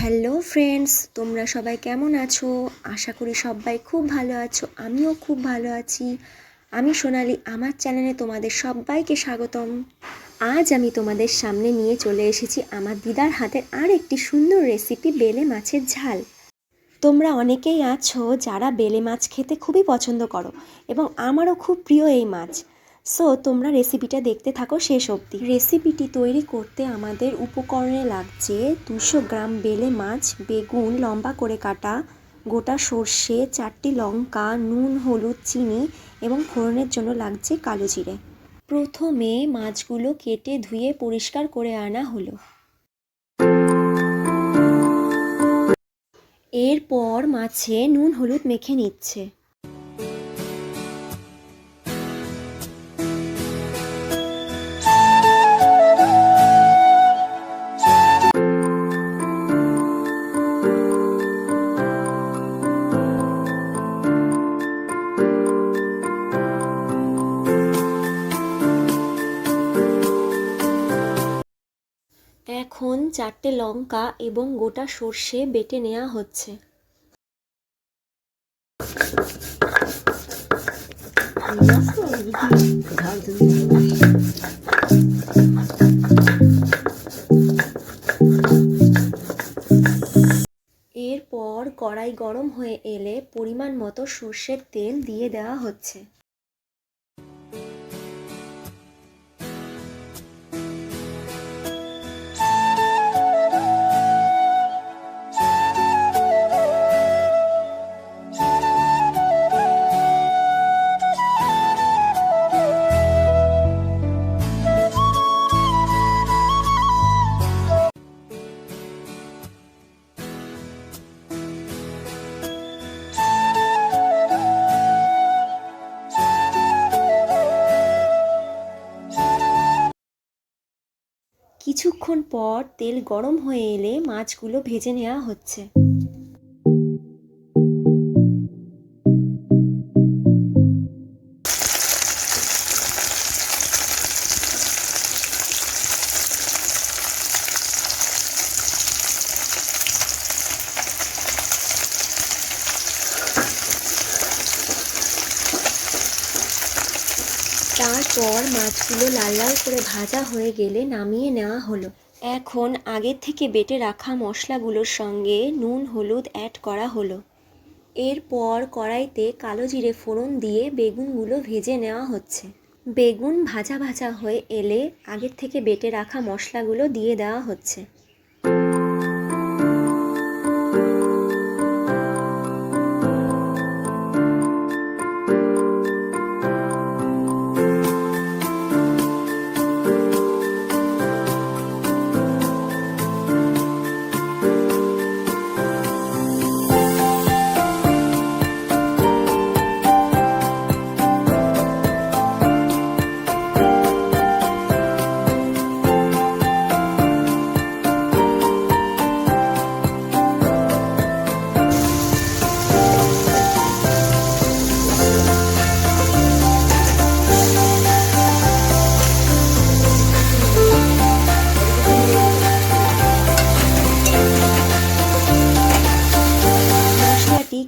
Hello friends, তোমরা সবাই কেমন আছো? আশা করি সবাই খুব ভালো আছো। আমিও খুব ভালো আছি। আমি সোনালি, আমার চ্যানেলে তোমাদের সবাইকে স্বাগতম। আজ আমি তোমাদের সামনে নিয়ে চলে এসেছি আমার দিদার হাতের আর একটি সুন্দর রেসিপি, বেলে মাছের ঝাল। তোমরা অনেকেই আছো যারা বেলে মাছ খেতে খুবই পছন্দ করো এবং আমারও খুব প্রিয় এই মাছ। সো তোমরা রেসিপিটা দেখতে থাকো শেষ অবধি। রেসিপিটি তৈরি করতে আমাদের উপকরণে লাগছে 200 গ্রাম বেলে মাছ, বেগুন লম্বা করে কাটা, গোটা সর্ষে, 4টি লঙ্কা, নুন, হলুদ, চিনি এবং ফোড়নের জন্য লাগছে কালো জিরে। প্রথমে মাছগুলো কেটে ধুয়ে পরিষ্কার করে আনা হলো। এরপর মাছে নুন হলুদ মেখে নিচ্ছে। এখন 4টে লঙ্কা এবং গোটা সর্ষে বেটে নেওয়া হচ্ছে। এরপর কড়াই গরম হয়ে এলে পরিমাণ মতো সর্ষের তেল দিয়ে দেওয়া হচ্ছে। কিছুক্ষণ পর তেল গরম হয়ে এলে মাছগুলো ভেজে নেওয়া হচ্ছে। তারপর মাছগুলো লাল লাল করে ভাজা হয়ে গেলে নামিয়ে নেওয়া হলো। এখন আগের থেকে বেটে রাখা মশলাগুলোর সঙ্গে নুন হলুদ অ্যাড করা হলো। এরপর কড়াইতে কালো জিরে ফোড়ন দিয়ে বেগুনগুলো ভেজে নেওয়া হচ্ছে। বেগুন ভাজা ভাজা হয়ে এলে আগের থেকে বেটে রাখা মশলাগুলো দিয়ে দেওয়া হচ্ছে।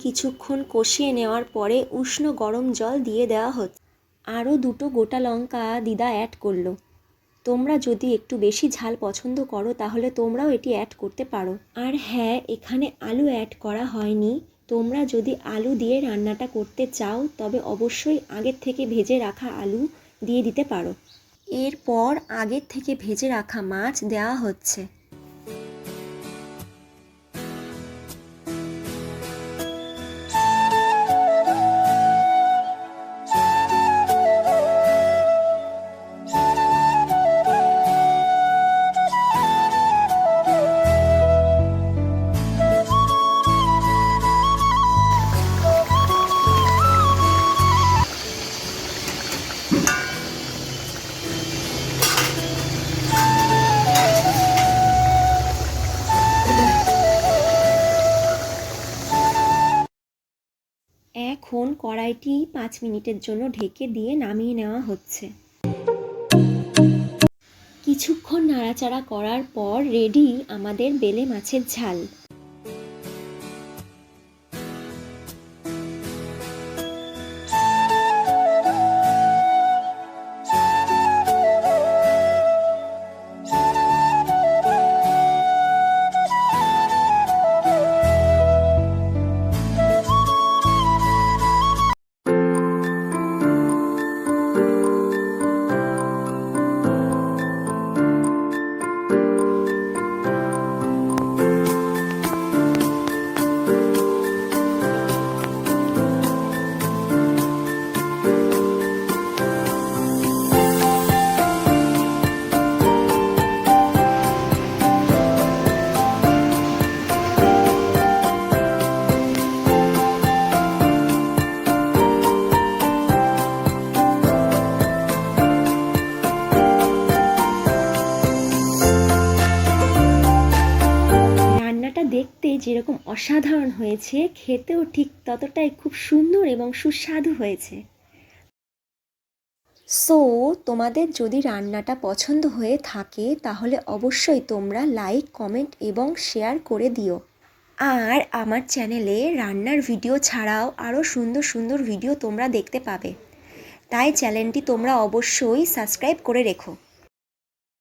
কিছুক্ষণ কষিয়ে নেওয়ার পরে উষ্ণ গরম জল দিয়ে দেওয়া হচ্ছে। আরও 2টো গোটা লঙ্কা দিদা অ্যাড করলো। তোমরা যদি একটু বেশি ঝাল পছন্দ করো তাহলে তোমরাও এটি অ্যাড করতে পারো। আর হ্যাঁ, এখানে আলু অ্যাড করা হয়নি। তোমরা যদি আলু দিয়ে রান্নাটা করতে চাও তবে অবশ্যই আগের থেকে ভেজে রাখা আলু দিয়ে দিতে পারো। এরপর আগের থেকে ভেজে রাখা মাছ দেওয়া হচ্ছে। এখন কড়াইটি 5 মিনিটের জন্য ঢেকে দিয়ে নামিয়ে নেওয়া হচ্ছে। কিছুক্ষণ নাড়াচাড়া করার পর রেডি আমাদের বেলে মাছের ঝাল। দেখতে যেরকম অসাধারণ হয়েছে, খেতেও ঠিক ততটাই খুব সুন্দর এবং সুস্বাদু হয়েছে। সো তোমাদের যদি রান্নাটা পছন্দ হয়ে থাকে তাহলে অবশ্যই তোমরা লাইক, কমেন্ট এবং শেয়ার করে দিও। আর আমার চ্যানেলে রান্নার ভিডিও ছাড়াও আরও সুন্দর সুন্দর ভিডিও তোমরা দেখতে পাবে, তাই চ্যানেলটি তোমরা অবশ্যই সাবস্ক্রাইব করে রেখো।